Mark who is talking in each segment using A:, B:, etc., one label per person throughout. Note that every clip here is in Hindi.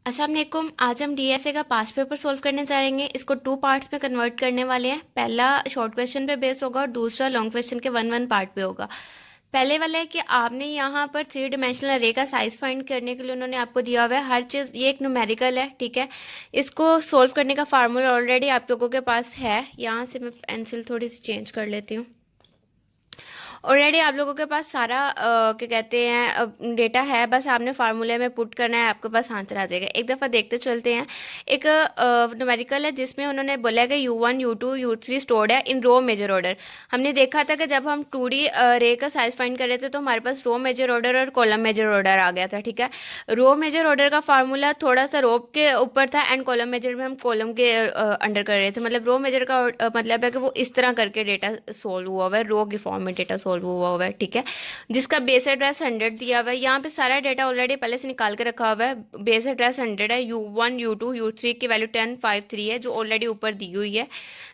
A: अस्सलाम वालेकुम। आज हम डीएसए का पास्ट पेपर सॉल्व करने जा रहे हैं। इसको टू पार्ट्स में कन्वर्ट करने वाले हैं। पहला शॉर्ट क्वेश्चन पे बेस होगा और दूसरा लॉन्ग क्वेश्चन के वन वन पार्ट पे होगा। पहले वाला है कि आपने यहाँ पर थ्री डिमेंशनल अरे का साइज फाइंड करने के लिए उन्होंने आपको दिया हुआ है हर चीज़। ये एक न्यूमेरिकल है, ठीक है। इसको सॉल्व करने का फार्मूला ऑलरेडी आप लोगों के पास है। यहाँ से मैं पेंसिल थोड़ी सी चेंज कर लेती हूँ। ऑलरेडी आप लोगों के पास सारा क्या कहते हैं डेटा है, बस आपने फार्मूले में पुट करना है, आपके पास आंसर आ जाएगा। एक दफ़ा देखते चलते हैं। एक न्यूमेरिकल है जिसमें उन्होंने बोला है कि U1 U2 U3 स्टोर्ड है इन रो मेजर ऑर्डर। हमने देखा था कि जब हम 2D रे का साइज फाइंड कर रहे थे तो हमारे पास रो मेजर ऑर्डर और कॉलम मेजर ऑर्डर आ गया था, ठीक है। रो मेजर ऑर्डर का फार्मूला थोड़ा सा रो के ऊपर था एंड कॉलम मेजर में हम कॉलम के अंडर कर रहे थे। मतलब रो मेजर का मतलब है कि वो इस तरह करके डेटा सोल्व हुआ हुआ है, रो की फॉर्म में डेटा सोल्व हुआ हुआ है, ठीक है। जिसका बेस एड्रेस 100 दिया हुआ है। यहाँ पे सारा डेटा ऑलरेडी पहले से निकाल के रखा हुआ है। बेस एड्रेस 100 है। U1 U2 U3 की वैल्यू 1053 है जो ऑलरेडी ऊपर दी हुई है।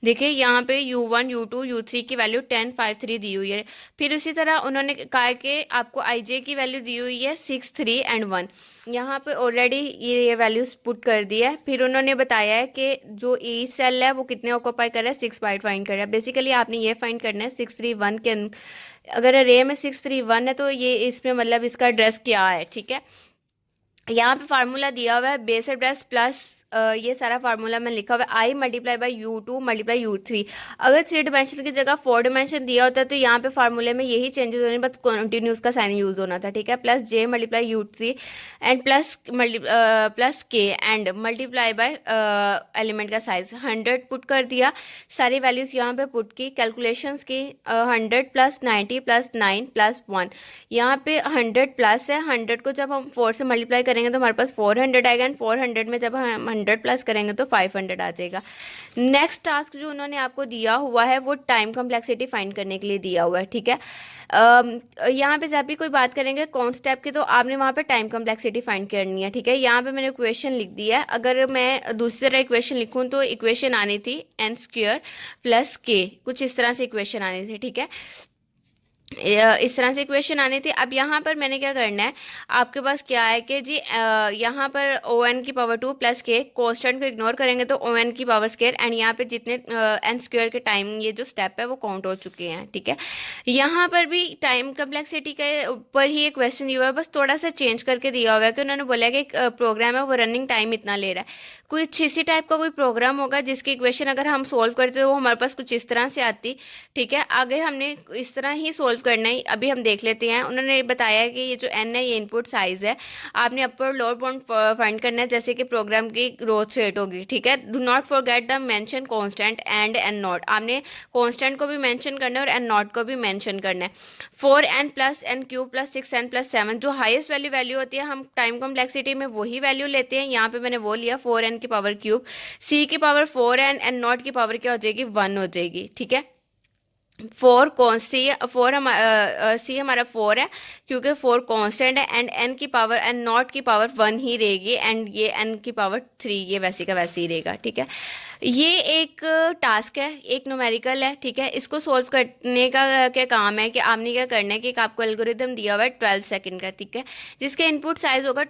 A: देखिए यहाँ पे U1 U2 U3 की वैल्यू 1053 दी हुई है। फिर उसी तरह उन्होंने कहा कि आपको IJ की वैल्यू दी हुई है 6 3 एंड 1। यहाँ पे ऑलरेडी ये वैल्यूज पुट कर दी है। फिर उन्होंने बताया है कि जो ई सेल है वो कितने ऑक्यूपाई कर रहा है, 6 बाइट फाइंड कर रहा है। बेसिकली आपने ये फाइंड करना है 631 के अगर अरे में 631 है तो ये इसमें मतलब इसका एड्रेस क्या है, ठीक है। यहाँ पे फार्मूला दिया हुआ है बेस एड्रेस प्लस ये सारा फार्मूला में लिखा हुआ है आई multiply by U2 multiply U3। अगर थ्री डिमेंशन की जगह फोर डिमेंशन दिया होता है तो यहाँ पे फार्मूले में यही चेंजेस होने, बस कॉन्टिन्यूस का साइन यूज होना था, ठीक है। Plus J multiply U3 and plus K and multiply by element का साइज 100 पुट कर दिया। सारी वैल्यूज यहाँ पे पुट की, कैलकुलेशंस की। 100 प्लस 90 प्लस 9 प्लस 1। यहाँ पे 100 प्लस है, 100 को जब हम 4 से मल्टीप्लाई करेंगे तो हमारे पास 400 आएगा एंड 400 में जब हम 100 प्लस करेंगे तो 500 आ जाएगा। नेक्स्ट टास्क जो उन्होंने आपको दिया हुआ है वो टाइम कम्प्लेक्सिटी फाइंड करने के लिए दिया हुआ है, ठीक है। यहाँ पे जब भी कोई बात करेंगे कौन स्टेप की तो आपने वहाँ पे टाइम कम्प्लेक्सिटी फाइंड करनी है, ठीक है। यहाँ पे मैंने इक्वेशन लिख दिया है। अगर मैं दूसरी तरह इक्वेशन लिखूँ तो इक्वेशन आनी थी n स्क्वायर प्लस के, कुछ इस तरह से इक्वेशन आनी थी, ठीक है। इस तरह से इक्वेशन आनी थी। अब यहाँ पर मैंने क्या करना है, आपके पास क्या है कि जी यहाँ पर ON की पावर 2 प्लस के कॉन्स्टेंट को इग्नोर करेंगे तो ON की पावर स्क्वायर एंड यहाँ पे जितने n स्क्वायर के टाइम ये जो स्टेप है वो काउंट हो चुके हैं, ठीक है। यहाँ पर भी टाइम कम्प्लेक्सिटी के ऊपर ही एक क्वेश्चन दिया हुआ है, बस थोड़ा सा चेंज करके दिया हुआ है कि उन्होंने बोला है कि प्रोग्राम है वो रनिंग टाइम इतना ले रहा है। कुछ इसी टाइप का कोई प्रोग्राम होगा जिसकी इक्वेशन अगर हम सोल्व करते तो वो हमारे पास कुछ इस तरह से आती, ठीक है। आगे हमने इस तरह ही सोल्व करना है। अभी हम देख लेते हैं। उन्होंने बताया कि ये जो n है ये इनपुट साइज है। आपने अपर लोअर बाउंड फाइंड करना है जैसे कि प्रोग्राम की ग्रोथ रेट होगी, ठीक है। Do not forget the mention constant and N not. आपने कांस्टेंट को भी मेंशन करना है और एन नॉट को भी मेंशन करना है। 4n plus N cube plus 6n plus 7 जो हाईएस्ट वैल्यू होती है हम टाइम कॉम्प्लेक्सिटी में वही वैल्यू लेते हैं। यहाँ पे मैंने वो लिया 4n की पावर क्यूब, c की पावर 4n एन नॉट की पावर क्या हो जाएगी 1 हो जाएगी, ठीक है। फोर कौन सी फोर हम सी हमारा 4 है क्योंकि 4 कांस्टेंट है एंड n की पावर एन नॉट की पावर 1 ही रहेगी एंड ये n की पावर 3 ये वैसे का वैसे ही रहेगा, ठीक है। ये एक टास्क है, एक न्यूमेरिकल है, ठीक है। इसको सोल्व करने का क्या काम है कि आपने क्या करना है कि एक आपको एल्गोरिदम दिया हुआ है 12 सेकंड का, ठीक है, जिसका इनपुट साइज होगा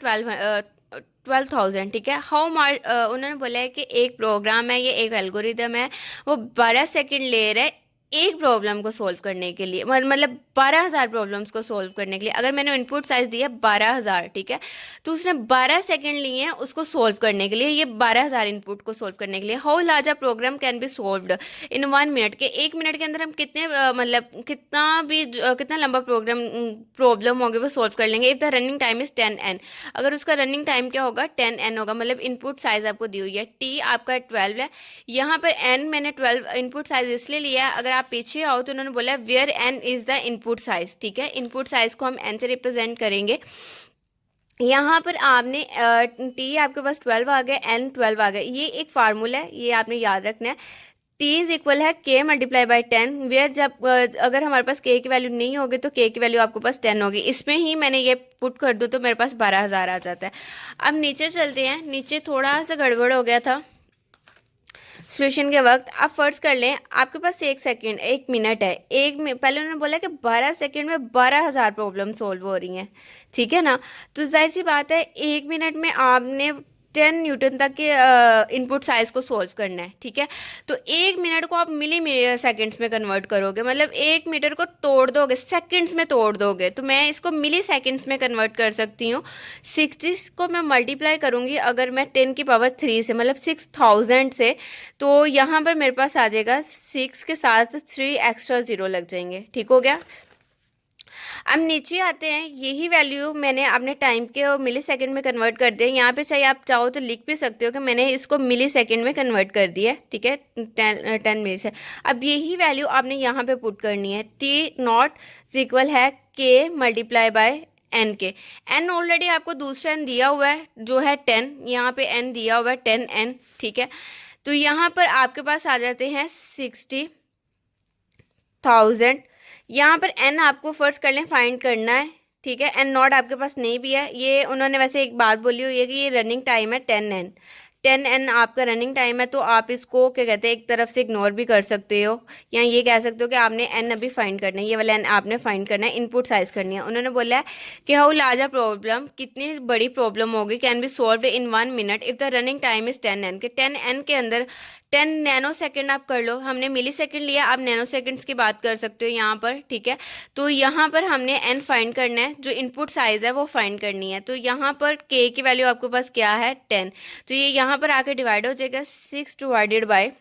A: 12,000, ठीक है। उन्होंने बोला है कि एक प्रोग्राम है, ये एक एल्गोरिदम है, वो 12 सेकंड ले रहा है एक प्रॉब्लम को सोल्व करने के लिए, मतलब 12,000 प्रॉब्लम्स को सोल्व करने के लिए। अगर मैंने इनपुट साइज दिया 12,000, ठीक है, तो उसने 12 सेकंड लिए हैं उसको सोल्व करने के लिए, ये 12,000 इनपुट को सोल्व करने के लिए। How large a program can be solved in 1 minute के 1 मिनट के अंदर हम कितने मतलब कितना लंबा प्रॉब्लम होगी वो सोल्व कर लेंगे। If the running time is 10n, अगर उसका रनिंग टाइम क्या होगा 10n होगा। मतलब इनपुट साइज आपको दी हुई है, t आपका 12 है, यहाँ पर n मैंने 12 इनपुट साइज इसलिए लिया है। अगर आप पीछे आओ तो उन्होंने बोला where n is the input size, ठीक है। इनपुट साइज को हम n से रिप्रेजेंट करेंगे। यहाँ पर आपने t आपके पास 12 आ गया, n 12 आ गया। ये एक फार्मूला है, ये आपने याद रखना है। t इज इक्वल है k मल्टीप्लाई बाई 10, वेयर जब अगर हमारे पास k की वैल्यू नहीं होगी तो k की वैल्यू आपके पास 10 होगी। इसमें ही मैंने ये पुट कर दूँ तो मेरे पास 12,000 आ जाता है। अब नीचे चलते हैं। नीचे थोड़ा सा गड़बड़ हो गया था सोल्यूशन के वक्त। आप फर्ज कर लें आपके पास 1 सेकेंड 1 मिनट है, पहले उन्होंने बोला कि 12 सेकेंड में 12,000 प्रॉब्लम सोल्व हो रही हैं, ठीक है ना। तो जाहिर सी बात है 1 मिनट में आपने 10 न्यूटन तक के इनपुट साइज को सॉल्व करना है, ठीक है। तो 1 मिनट को आप मिली सेकेंड्स में कन्वर्ट करोगे, मतलब 1 मीटर को तोड़ दोगे, सेकेंड्स में तोड़ दोगे, तो मैं इसको मिली सेकेंड्स में कन्वर्ट कर सकती हूँ। 60 को मैं मल्टीप्लाई करूँगी अगर मैं 10 की पावर 3 से, मतलब 6000 से, तो यहाँ पर मेरे पास आ जाएगा 6 के साथ 3 एक्स्ट्रा ज़ीरो लग जाएंगे, ठीक हो गया। अब नीचे आते हैं, यही वैल्यू मैंने अपने टाइम के और मिली सेकेंड में कन्वर्ट कर दिया। यहाँ पे चाहे आप चाहो तो लिख भी सकते हो कि मैंने इसको मिली सेकेंड में कन्वर्ट कर दिया है, ठीक है, 10 मिनट है। अब यही वैल्यू आपने यहाँ पे पुट करनी है। टी नॉट इक्वल है के मल्टीप्लाई बाय एन के। एन ऑलरेडी आपको दूसरा एन दिया हुआ है जो है 10, यहाँ पे एन दिया हुआ है 10 एन, ठीक है। तो यहाँ पर आपके पास आ जाते हैं 60,000। यहाँ पर एन आपको फर्स्ट कर लें फाइंड करना है, ठीक है। एन नॉट आपके पास नहीं भी है, ये उन्होंने वैसे एक बात बोली हुई है कि ये रनिंग टाइम है 10 एन। 10 एन आपका रनिंग टाइम है, तो आप इसको क्या कहते हैं एक तरफ से इग्नोर भी कर सकते हो, या ये कह सकते हो कि आपने एन अभी फाइंड करना है, ये वाला एन आपने फाइंड करना है, इनपुट साइज करनी है। उन्होंने बोला है कि हाउ लार्ज अ प्रॉब्लम, कितनी बड़ी प्रॉब्लम होगी, can be solve in 1 minute if the running time is 10 N, के 10 एन के अंदर 10 नैनो सेकेंड आप कर लो। हमने मिली सेकेंड लिया, आप नैनो सेकेंड्स की बात कर सकते हो यहाँ पर, ठीक है। तो यहाँ पर हमने एन फाइंड करना है, जो इनपुट साइज है वो फाइंड करनी है। तो यहाँ पर के की वैल्यू आपके पास क्या है 10, तो ये यहाँ पर आके डिवाइड हो जाएगा, 6 divided by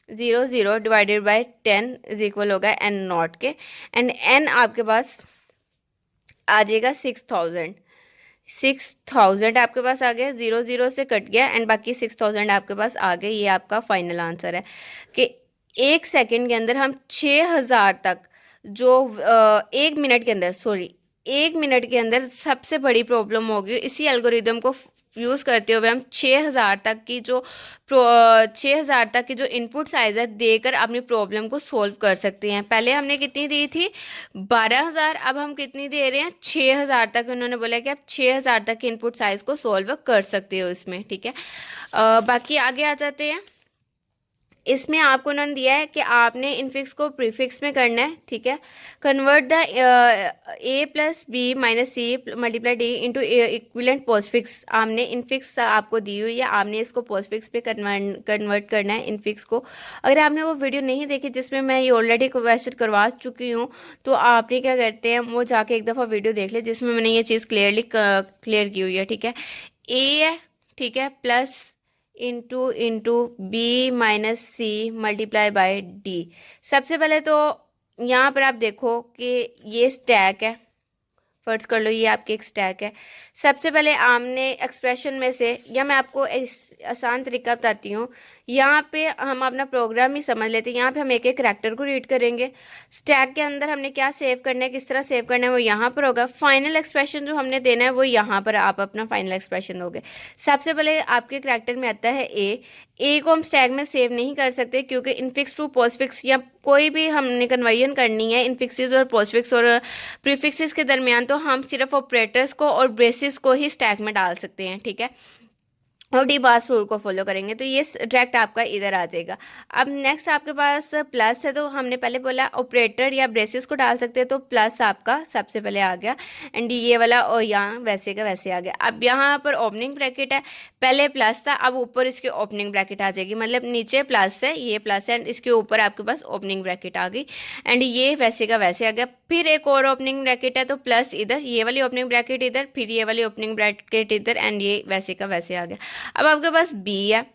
A: 0 divided by 10 is equal होगा एन नॉट के, एंड एन आपके पास आ जाएगा 6000 आपके पास आ गया, 0 से कट गया एंड बाकी 6000 आपके पास आ गए। ये आपका फाइनल आंसर है कि 1 सेकेंड के अंदर हम 6000 तक, जो 1 मिनट के अंदर, सॉरी 1 मिनट के अंदर सबसे बड़ी प्रॉब्लम होगी। इसी एल्गोरिदम को यूज़ करते हुए हम 6000 तक की जो 6000 तक की जो इनपुट साइज है देकर अपनी प्रॉब्लम को सॉल्व कर सकते हैं। पहले हमने कितनी दी थी 12,000, अब हम कितनी दे रहे हैं 6000 तक। उन्होंने बोला कि आप 6000 तक के इनपुट साइज को सॉल्व कर सकते हो इसमें, ठीक है। बाकी आगे आ जाते हैं। इसमें आपको उन्होंने दिया है कि आपने इनफिक्स को प्रीफिक्स में करना है, ठीक है। Convert the A plus B minus C multiply D into equivalent postfix. आपने इनफिक्स आपको दी हुई है, आपने इसको पोस्टफिक्स पे कन्वर्ट करना है इनफिक्स को। अगर आपने वो वीडियो नहीं देखी जिसमें मैं ये ऑलरेडी क्वेश्चन करवा चुकी हूँ, तो आपने क्या करते हैं वो जाके एक दफ़ा वीडियो देख ले जिसमें मैंने ये चीज़ क्लियर की हुई है, ठीक है। ए है, ठीक है, plus into B minus C multiply by D. सबसे पहले तो यहाँ पर आप देखो कि ये स्टैक है, फर्ज कर लो ये आपकी एक स्टैक है। सबसे पहले आपने एक्सप्रेशन में से, या मैं आपको आसान तरीका बताती हूँ, यहाँ पे हम अपना प्रोग्राम ही समझ लेते हैं। यहाँ पे हम एक एक करैक्टर को रीड करेंगे। स्टैक के अंदर हमने क्या सेव करना है, किस तरह सेव करना है, वो यहाँ पर होगा। फाइनल एक्सप्रेशन जो हमने देना है वो यहाँ पर आप अपना फाइनल एक्सप्रेशन दोगे। सबसे पहले आपके करैक्टर में आता है ए को हम स्टैक में सेव नहीं कर सकते क्योंकि इनफिक्स टू पोस्टफिक्स या कोई भी हमने कन्वर्जन करनी है इनफिक्सिस और पोस्टफिक्स और प्रीफिक्सिस के दरमियान, तो हम सिर्फ ऑपरेटर्स को और ब्रेसिस को ही स्टैक में डाल सकते हैं, ठीक है, और डी बार्स रूल को फॉलो करेंगे। तो ये डायरेक्ट आपका इधर आ जाएगा। अब नेक्स्ट आपके पास प्लस है, तो हमने पहले बोला ऑपरेटर या ब्रेसिस को डाल सकते हैं, तो प्लस आपका सबसे पहले आ गया, एंड ये वाला और यहाँ वैसे का वैसे आ गया। अब यहाँ पर ओपनिंग ब्रैकेट है, पहले प्लस था, अब ऊपर इसके ओपनिंग ब्रैकेट आ जाएगी, मतलब नीचे प्लस है, ये प्लस है, एंड इसके ऊपर आपके पास ओपनिंग ब्रैकेट आ गई, एंड ये वैसे का वैसे आ गया। फिर एक और ओपनिंग ब्रैकेट है, तो प्लस इधर, ये वाली ओपनिंग ब्रैकेट इधर, फिर ये वाली ओपनिंग ब्रैकेट इधर, एंड ये वैसे का वैसे आ गया। अब आपके पास बी है,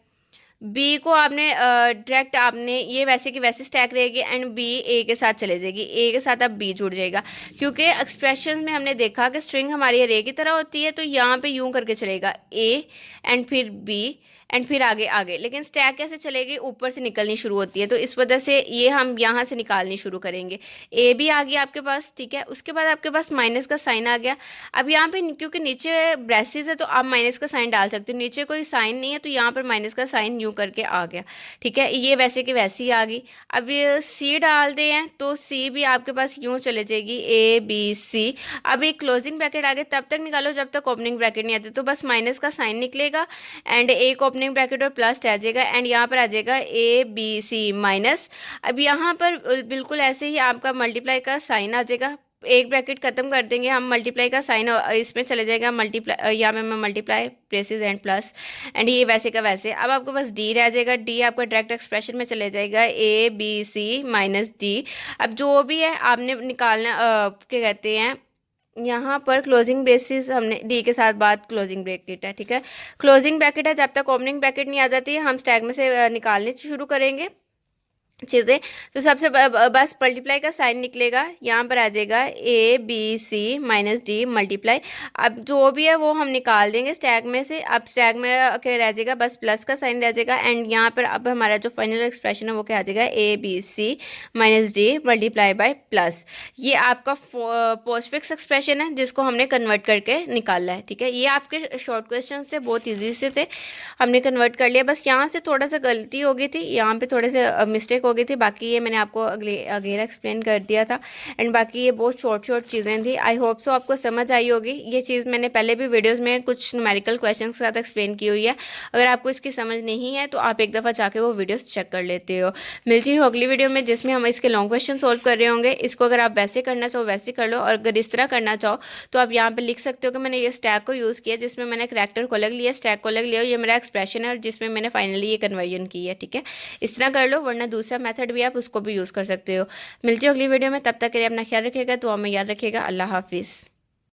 A: बी को आपने डायरेक्ट आपने ये वैसे की वैसे स्टैक रहेगी, एंड बी ए के साथ चले जाएगी, ए के साथ अब बी जुड़ जाएगा, क्योंकि एक्सप्रेशन में हमने देखा कि स्ट्रिंग हमारी अरे की तरह होती है, तो यहाँ पे यूं करके चलेगा ए एंड फिर बी एंड फिर आगे आगे, लेकिन स्टैक कैसे चलेगी, ऊपर से निकलनी शुरू होती है, तो इस वजह से ये हम यहाँ से निकालनी शुरू करेंगे। ए भी आ गया आपके पास, ठीक है। उसके बाद आपके पास माइनस का साइन आ गया। अब यहाँ पे क्योंकि नीचे ब्रेसेस है तो आप माइनस का साइन डाल सकते हो, नीचे कोई साइन नहीं है तो यहाँ पर माइनस का साइन यूँ करके आ गया, ठीक है। ये वैसे की वैसी आ गई। अब सी डाल दें हैं तो सी भी आपके पास यूँ चले जाएगी, ए बी सी। अब एक क्लोजिंग ब्रैकेट आ गया, तब तक निकालो जब तक ओपनिंग ब्रैकेट नहीं आती, तो बस माइनस का साइन निकलेगा एंड एक ओपनिंग ब्रैकेट और प्लस आ जाएगा, एंड यहाँ पर आ जाएगा ए बी सी माइनस। अब यहाँ पर बिल्कुल ऐसे ही आपका मल्टीप्लाई का साइन आ जाएगा, एक ब्रैकेट खत्म कर देंगे हम, मल्टीप्लाई का साइन इसमें चले जाएगा, मल्टीप्लाई यहाँ में मैं multiply braces and plus, and ये वैसे का वैसे। अब आपको बस डी रह जाएगा, डी आपका डायरेक्ट एक्सप्रेशन में चले जाएगा, A B C minus D. अब जो भी है आपने निकालना, क्या कहते हैं, यहाँ पर क्लोजिंग ब्रेसेस हमने डी के साथ बाद क्लोजिंग ब्रैकेट है, ठीक है। क्लोजिंग ब्रैकेट है, जब तक ओपनिंग ब्रैकेट नहीं आ जाती है हम स्टैक में से निकालने शुरू करेंगे चीज़ें। तो सबसे बस मल्टीप्लाई का साइन निकलेगा, यहाँ पर आ जाएगा A B C minus D multiply. अब जो भी है वो हम निकाल देंगे स्टैक में से। अब स्टैक में क्या रह जाएगा, बस प्लस का साइन रह जाएगा, एंड यहाँ पर अब हमारा जो फाइनल एक्सप्रेशन है वो क्या आ जाएगा, A B C minus D multiply by plus. ये आपका पोस्ट फिक्स एक्सप्रेशन है जिसको हमने कन्वर्ट करके निकाला है, ठीक है। ये आपके शॉर्ट क्वेश्चन से बहुत ईजी से थे, हमने कन्वर्ट कर लिया। बस यहाँ से थोड़ा सा गलती हो गई थी, यहाँ पे थोड़े से मिस्टेक हो गई थी, बाकी ये मैंने आपको अगेन एक्सप्लेन कर दिया था। एंड बाकी ये बहुत शॉर्ट चीज़ें थी। आई होप सो आपको समझ आई होगी। ये चीज़ मैंने पहले भी वीडियोज़ में कुछ न्यूमेरिकल क्वेश्चन के साथ एक्सप्लेन की हुई है। अगर आपको इसकी समझ नहीं है तो आप एक दफ़ा जाके वो वीडियोज़ चेक कर लेते हो। मिलती हूँ अगली वीडियो में जिसमें हम इसके लॉन्ग क्वेश्चन सॉल्व कर रहे होंगे। इसको अगर आप वैसे करना चाहो वैसे कर लो, और अगर इस तरह करना चाहो तो आप यहाँ पर लिख सकते हो कि मैंने ये स्टैक को यूज़ किया जिसमें मैंने करैक्टर को अलग लिया, स्टैक को अलग लिया, ये मेरा एक्सप्रेशन है और जिसमें मैंने फाइनली ये कन्वर्जन की है, ठीक है। इस तरह कर लो, वरना दूसरा मेथड भी आप उसको भी यूज़ कर सकते हो। मिलती हो अगली वीडियो में, तब तक के लिए अपना ख्याल रखिएगा, दुआ में याद रखिएगा। अल्लाह हाफिज़।